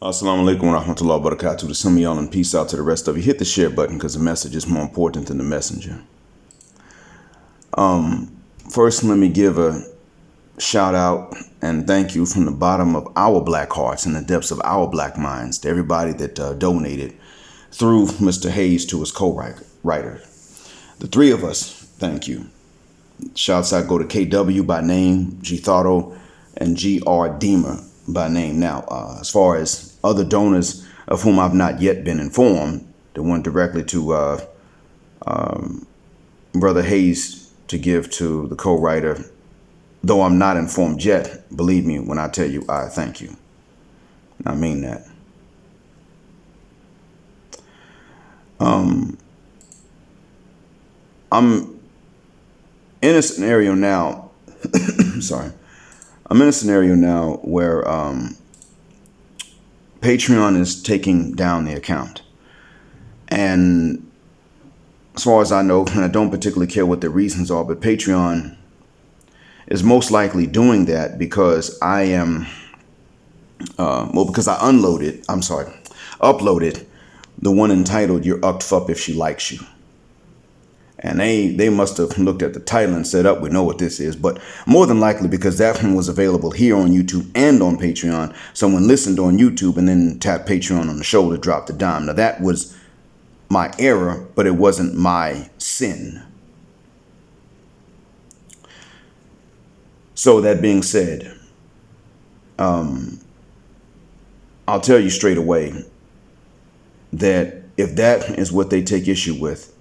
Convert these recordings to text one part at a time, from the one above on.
Assalamu alaikum wa rahmatullahi wa barakatuh to some of y'all, and peace out to the rest of you. Hit the share button because the message is more important than the messenger. First, let me give a shout out and thank you from the bottom of our black hearts and the depths of our black minds to everybody that donated through Mr. Hayes to his co-writer. The three of us, thank you. Shouts out go to KW by name, G Thotto, and GR Deemer by name. Now, as far as other donors of whom I've not yet been informed, that went directly to Brother Hayes to give to the co-writer, though I'm not informed yet, believe me when I tell you I thank you. I mean that. I'm in a scenario now. Sorry. I'm in a scenario now where Patreon is taking down the account. And as far as I know, and I don't particularly care what the reasons are, but Patreon is most likely doing that because I am, because I uploaded the one entitled "You're Ucked Fup If She Likes You." And they must have looked at the title and said, we know what this is. But more than likely, because that one was available here on YouTube and on Patreon, someone listened on YouTube and then tapped Patreon on the shoulder, dropped a dime. Now, that was my error, but it wasn't my sin. So that being said, I'll tell you straight away that if that is what they take issue with,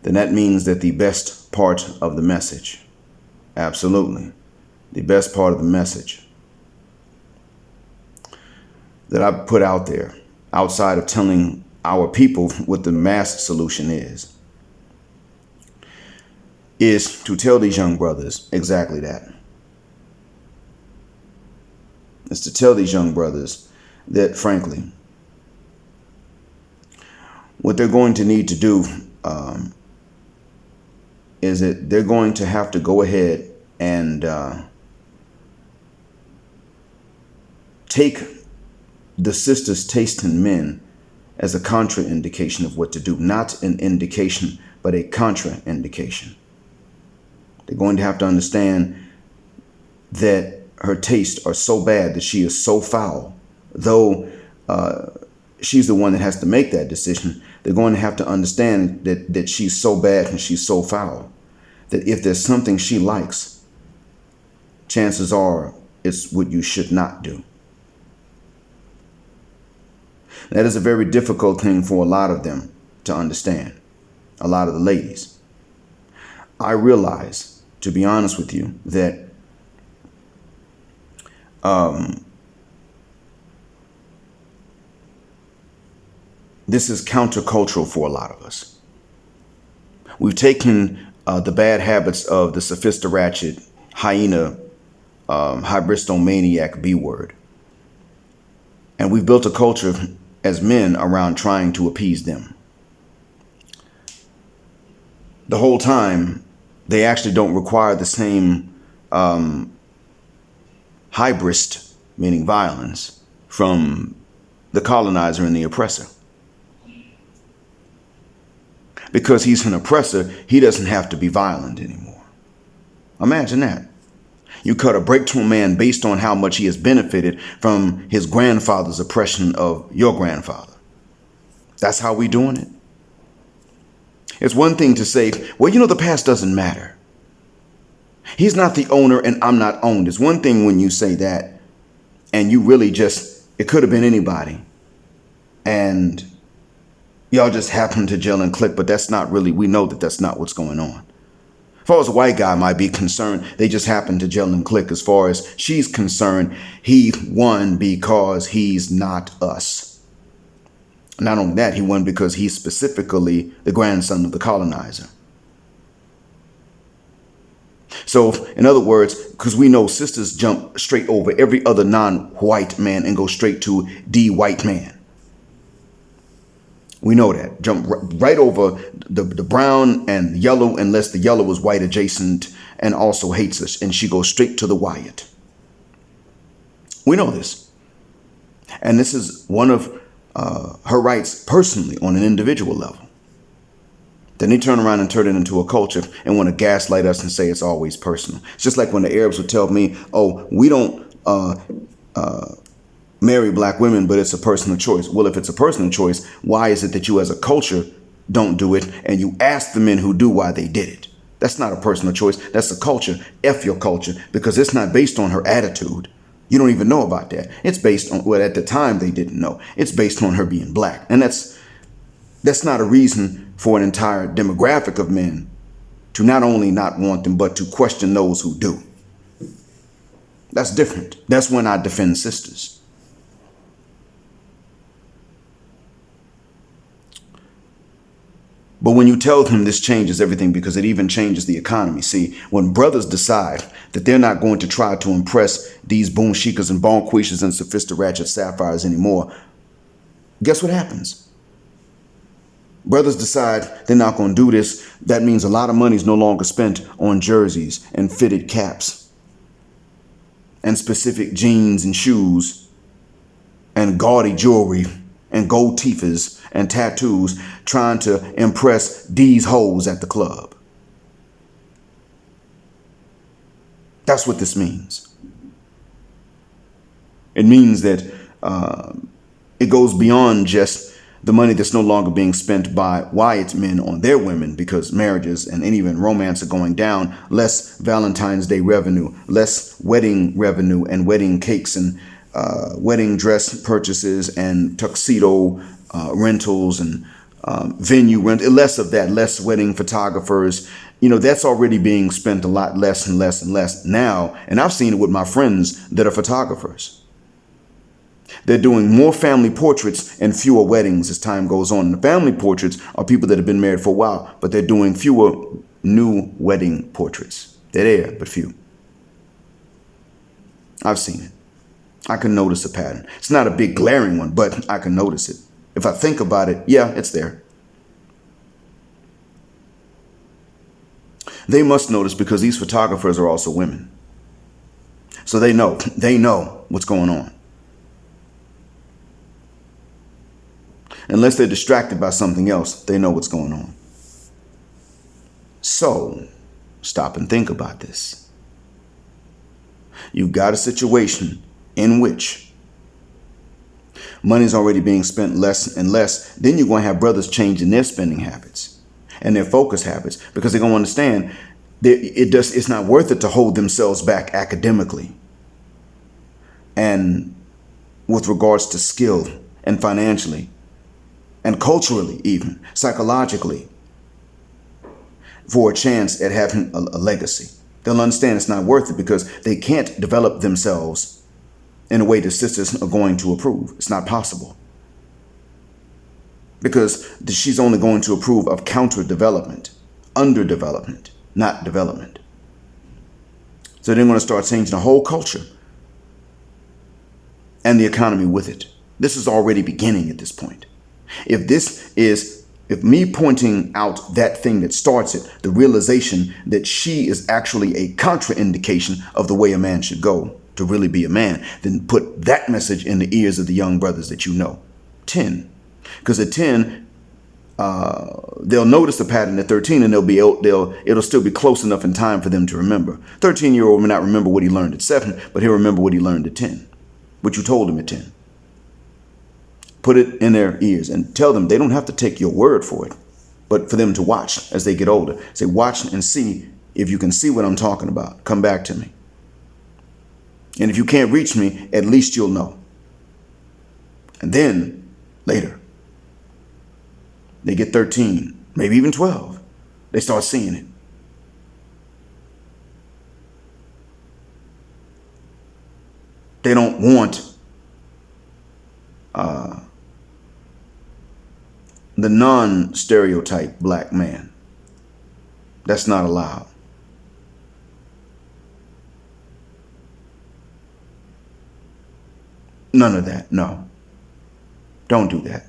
then that means that the best part of the message, absolutely, the best part of the message that I put out there, outside of telling our people what the mass solution is to tell these young brothers exactly that. It's to tell these young brothers that, frankly, what they're going to need to do is that they're going to have to go ahead and take the sisters' taste in men as a contraindication of what to do, not an indication, but a contraindication. They're going to have to understand that her tastes are so bad, that she is so foul, though she's the one that has to make that decision. They're going to have to understand that she's so bad and she's so foul that if there's something she likes, chances are it's what you should not do. That is a very difficult thing for a lot of them to understand, a lot of the ladies. I realize, to be honest with you, that this is countercultural for a lot of us. We've taken the bad habits of the sophistiratchet, hyena, hybristomaniac B-word, and we've built a culture as men around trying to appease them. The whole time, they actually don't require the same hybrist, meaning violence, from the colonizer and the oppressor. Because he's an oppressor, he doesn't have to be violent anymore. Imagine that. You cut a break to a man based on how much he has benefited from his grandfather's oppression of your grandfather. That's how we doing it. It's one thing to say, well, the past doesn't matter. He's not the owner and I'm not owned. It's one thing when you say that and you really it could have been anybody. And y'all just happen to gel and click, but that's not really, we know that that's not what's going on. As far as a white guy might be concerned, they just happen to gel and click. As far as she's concerned, he won because he's not us. Not only that, he won because he's specifically the grandson of the colonizer. So, in other words, because we know sisters jump straight over every other non-white man and go straight to the white man. We know that. Jump right over the brown and yellow, unless the yellow was white adjacent and also hates us. And she goes straight to the Wyatt. We know this. And this is one of her rights personally on an individual level. Then they turn around and turn it into a culture and want to gaslight us and say it's always personal. It's just like when the Arabs would tell me, oh, we don't marry black women, but it's a personal choice. Well, if it's a personal choice, why is it that you as a culture don't do it and you ask the men who do why they did it? That's not a personal choice. That's a culture. F your culture, because it's not based on her attitude. You don't even know about that. It's based on, well, at the time they didn't know. It's based on her being black. And that's not a reason for an entire demographic of men to not only not want them, but to question those who do. That's different. That's when I defend sisters. But when you tell them this changes everything, because it even changes the economy. See, when brothers decide that they're not going to try to impress these boom shikas and bonquishas and sophisticated sapphires anymore, guess what happens? Brothers decide they're not going to do this. That means a lot of money is no longer spent on jerseys and fitted caps and specific jeans and shoes and gaudy jewelry and gold teethers and tattoos trying to impress these hoes at the club. That's what this means. It means that it goes beyond just the money that's no longer being spent by white men on their women, because marriages and even romance are going down. Less Valentine's Day revenue, less wedding revenue and wedding cakes and wedding dress purchases and tuxedo rentals and venue rent, less of that, less wedding photographers. You know, that's already being spent a lot less and less and less now. And I've seen it with my friends that are photographers. They're doing more family portraits and fewer weddings as time goes on. And the family portraits are people that have been married for a while, but they're doing fewer new wedding portraits. They're there, but few. I've seen it. I can notice a pattern. It's not a big glaring one, but I can notice it. If I think about it, yeah, it's there. They must notice because these photographers are also women. So they know what's going on. Unless they're distracted by something else, they know what's going on. So stop and think about this. You've got a situation in which money's already being spent less and less. Then you're going to have brothers changing their spending habits and their focus habits, because they're going to understand that it's not worth it to hold themselves back academically and with regards to skill and financially and culturally, even psychologically, for a chance at having a legacy. They'll understand it's not worth it because they can't develop themselves in a way the sisters are going to approve. It's not possible. Because she's only going to approve of counter-development, underdevelopment, not development. So they're going to start changing the whole culture and the economy with it. This is already beginning at this point. If me pointing out that thing that starts it, the realization that she is actually a contraindication of the way a man should go to really be a man, then put that message in the ears of the young brothers that you know. 10. Because at 10, they'll notice the pattern at 13 and it'll still be close enough in time for them to remember. 13-year-old may not remember what he learned at 7, but he'll remember what he learned at 10, what you told him at 10. Put it in their ears and tell them they don't have to take your word for it, but for them to watch as they get older. Say, watch and see if you can see what I'm talking about. Come back to me. And if you can't reach me, at least you'll know. And then later, they get 13, maybe even 12. They start seeing it. They don't want the non-stereotype black man. That's not allowed. None of that. No. Don't do that.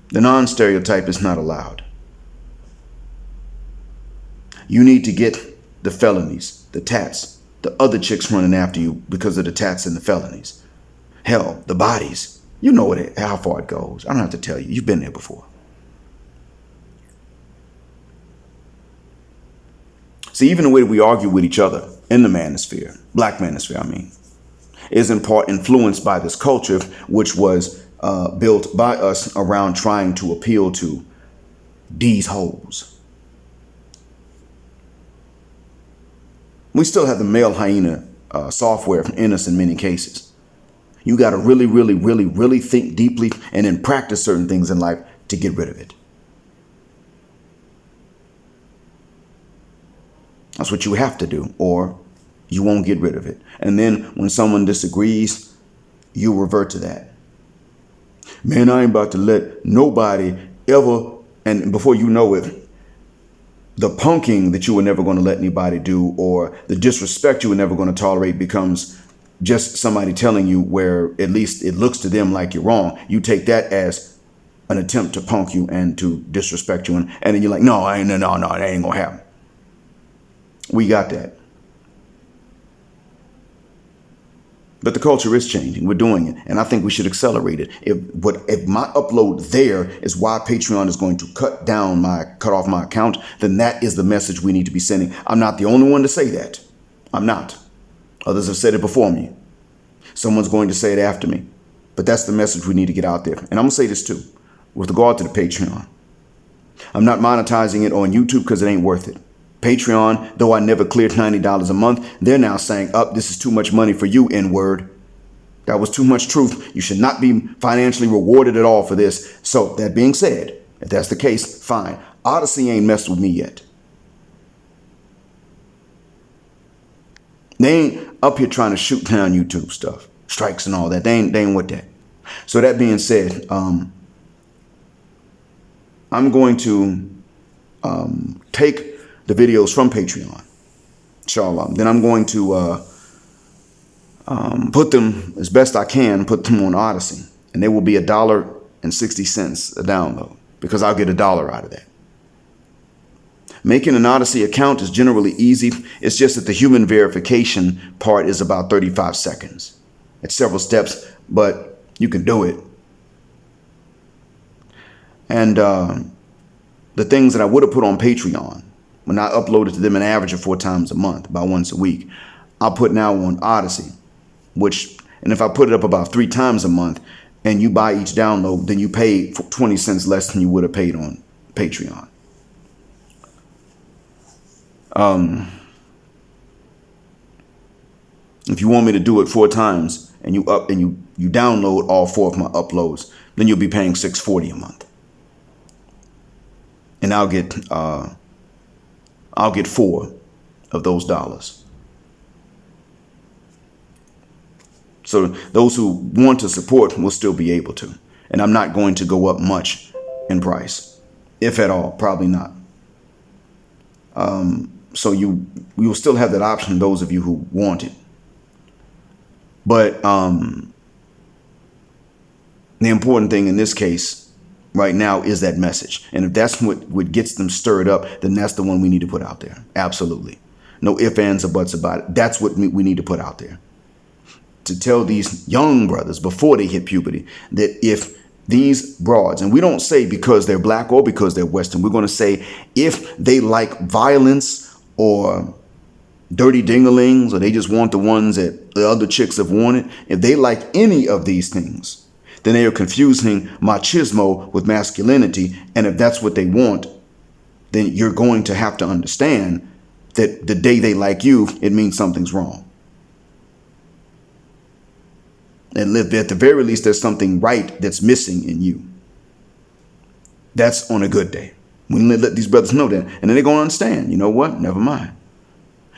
The non-stereotype is not allowed. You need to get the felonies, the tats, The other chicks running after you because of the tats and the felonies. Hell, the bodies. You know how far it goes. I don't have to tell you. You've been there before. See, even the way that we argue with each other in the manosphere, black manosphere, I mean, is in part influenced by this culture, which was built by us around trying to appeal to these hoes. We still have the male hyena software in us in many cases. You got to really, really, really, really think deeply and then practice certain things in life to get rid of it. That's what you have to do, or you won't get rid of it. And then when someone disagrees, you revert to that. Man, I ain't about to let nobody ever, and before you know it, the punking that you were never going to let anybody do, or the disrespect you were never going to tolerate, becomes just somebody telling you where at least it looks to them like you're wrong. You take that as an attempt to punk you and to disrespect you. And then you're like, no, that ain't going to happen. We got that. But the culture is changing. We're doing it. And I think we should accelerate it. If my upload there is why Patreon is going to cut off my account, then that is the message we need to be sending. I'm not the only one to say that. I'm not. Others have said it before me. Someone's going to say it after me. But that's the message we need to get out there. And I'm going to say this too, with regard to the Patreon. I'm not monetizing it on YouTube because it ain't worth it. Patreon, though I never cleared $90 a month, they're now saying, this is too much money for you, N-word. That was too much truth. You should not be financially rewarded at all for this. So that being said, if that's the case, fine. Odyssey ain't messed with me yet. They ain't up here trying to shoot down YouTube stuff, strikes and all that. They ain't with that. So that being said, I'm going to take the videos from Patreon, inshallah. Then I'm going to put them as best I can, put them on Odyssey, and they will be $1.60 a download, because I'll get $1 out of that. Making an Odyssey account is generally easy. It's just that the human verification part is about 35 seconds. It's several steps, but you can do it. And the things that I would have put on Patreon, when I uploaded to them an average of 4 times a month, about once a week, I'll put now on Odyssey, and if I put it up about 3 times a month and you buy each download, then you pay 20 cents less than you would have paid on Patreon. If you want me to do it 4 times and you download all 4 of my uploads, then you'll be paying $6.40 a month. And I'll get 4 of those dollars. So those who want to support will still be able to. And I'm not going to go up much in price, if at all, probably not. So you will still have that option, those of you who want it. But the important thing in this case right now is that message. And if that's what gets them stirred up, then that's the one we need to put out there. Absolutely. No ifs, ands, or buts about it. That's what we need to put out there. To tell these young brothers before they hit puberty that if these broads, and we don't say because they're black or because they're Western, we're going to say if they like violence or dirty dinglings, or they just want the ones that the other chicks have wanted, if they like any of these things, then they are confusing machismo with masculinity. And if that's what they want, then you're going to have to understand that the day they like you, it means something's wrong. And at the very least, there's something right that's missing in you. That's on a good day. We let these brothers know that. And then they're going to understand. You know what? Never mind.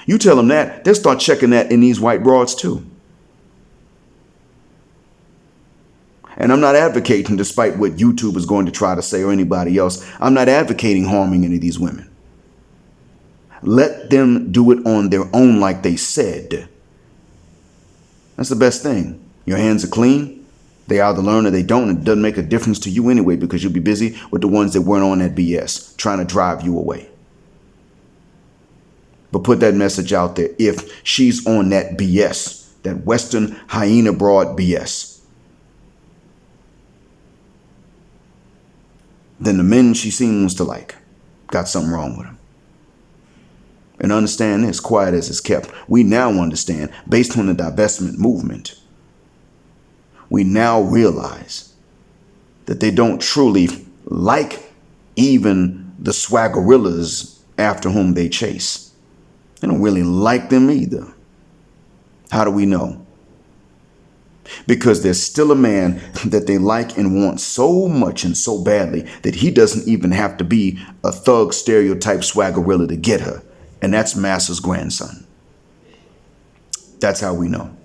You tell them that, they'll start checking that in these white broads too. And I'm not advocating, despite what YouTube is going to try to say or anybody else, I'm not advocating harming any of these women. Let them do it on their own like they said. That's the best thing. Your hands are clean. They either learn or they don't. It doesn't make a difference to you anyway, because you'll be busy with the ones that weren't on that BS, trying to drive you away. but put that message out there if she's on that BS, that Western hyena broad BS. Then the men she seems to like got something wrong with them. And understand this, quiet as it's kept, we now understand, based on the divestment movement, we now realize that they don't truly like even the swaggerillas after whom they chase. They don't really like them either. How do we know? Because there's still a man that they like and want so much and so badly that he doesn't even have to be a thug stereotype swaggerilla to get her. And that's Master's grandson. That's how we know.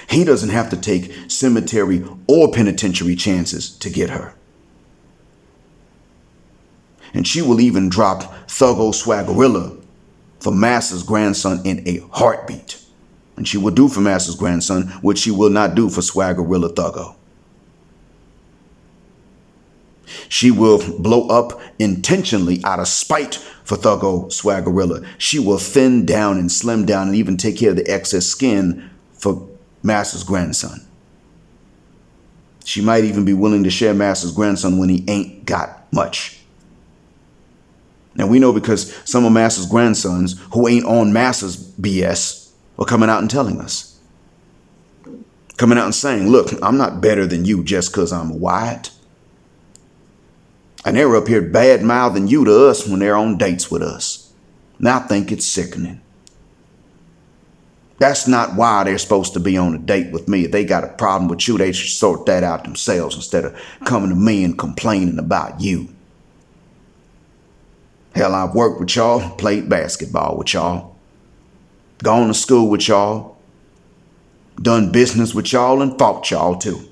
He doesn't have to take cemetery or penitentiary chances to get her. And she will even drop Thuggo Swaggerilla for Master's grandson in a heartbeat. And she will do for Master's grandson what she will not do for Swaggerilla Thuggo. She will blow up intentionally out of spite for Thuggo Swaggerilla. She will thin down and slim down and even take care of the excess skin for Master's grandson. She might even be willing to share Master's grandson when he ain't got much. Now we know because some of Master's grandsons who ain't on Master's BS are coming out and telling us. Coming out and saying, look, I'm not better than you just because I'm white. And they're up here bad-mouthing you to us when they're on dates with us. And I think it's sickening. That's not why they're supposed to be on a date with me. If they got a problem with you, they should sort that out themselves instead of coming to me and complaining about you. Hell, I've worked with y'all, played basketball with y'all, gone to school with y'all, done business with y'all, and fought y'all too.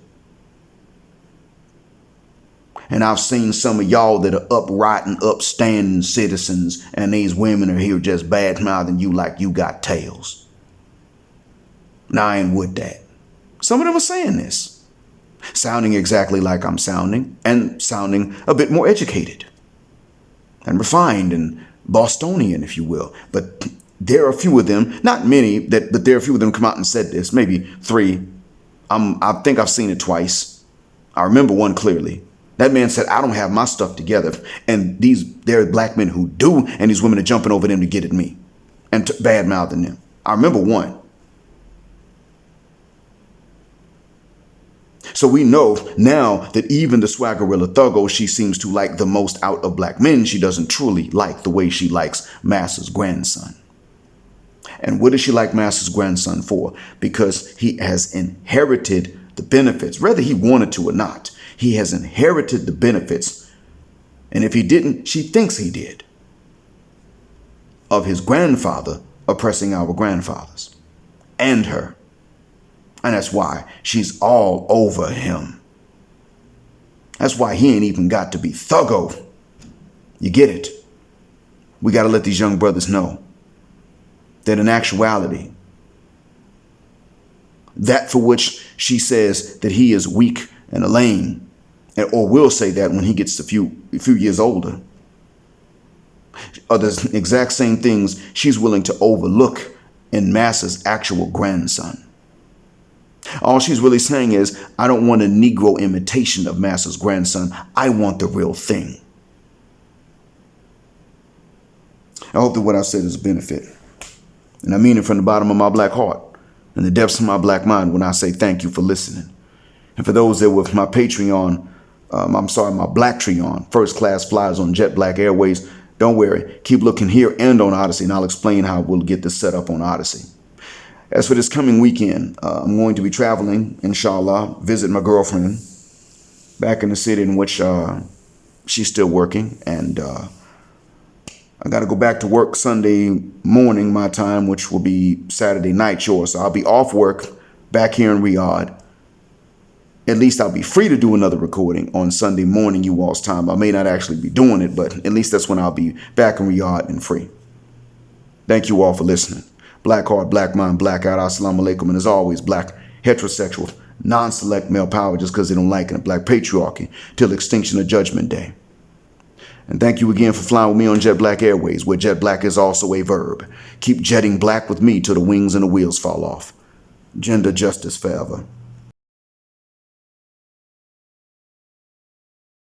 And I've seen some of y'all that are upright and upstanding citizens, and these women are here just bad-mouthing you like you got tails. Now, I ain't with that. Some of them are saying this, sounding exactly like I'm sounding, and sounding a bit more educated and refined and Bostonian, if you will. But there are a few of them, not many, but there are a few of them come out and said this, maybe 3. I think I've seen it twice. I remember one clearly. That man said, I don't have my stuff together. And there are black men who do, and these women are jumping over them to get at me and bad-mouthing them. I remember one. So we know now that even the Swaggerilla Thuggo she seems to like the most out of black men, she doesn't truly like the way she likes Master's grandson. And what does she like Master's grandson for? Because he has inherited the benefits, whether he wanted to or not. He has inherited the benefits. And if he didn't, she thinks he did. Of his grandfather oppressing our grandfathers and her. And that's why she's all over him. That's why he ain't even got to be Thuggo. You get it? We got to let these young brothers know that in actuality, that for which she says that he is weak and a lame, or will say that when he gets a few years older, are the exact same things she's willing to overlook in Master's actual grandson. All she's really saying is, I don't want a Negro imitation of Master's grandson. I want the real thing. I hope that what I said is a benefit. And I mean it from the bottom of my black heart and the depths of my black mind when I say thank you for listening. And for those that were my Patreon, my Black Treon, first class flyers on Jet Black Airways, don't worry. Keep looking here and on Odyssey, and I'll explain how we'll get this set up on Odyssey. As for this coming weekend, I'm going to be traveling, inshallah, visit my girlfriend back in the city in which she's still working. And I got to go back to work Sunday morning, my time, which will be Saturday night yours. So I'll be off work back here in Riyadh. At least I'll be free to do another recording on Sunday morning, you all's time. I may not actually be doing it, but at least that's when I'll be back in Riyadh and free. Thank you all for listening. Black heart, black mind, black out. Assalamu alaikum. And as always, black heterosexual, non-select male power just because they don't like it. Black patriarchy till extinction of judgment day. And thank you again for flying with me on Jet Black Airways, where jet black is also a verb. Keep jetting black with me till the wings and the wheels fall off. Gender justice forever.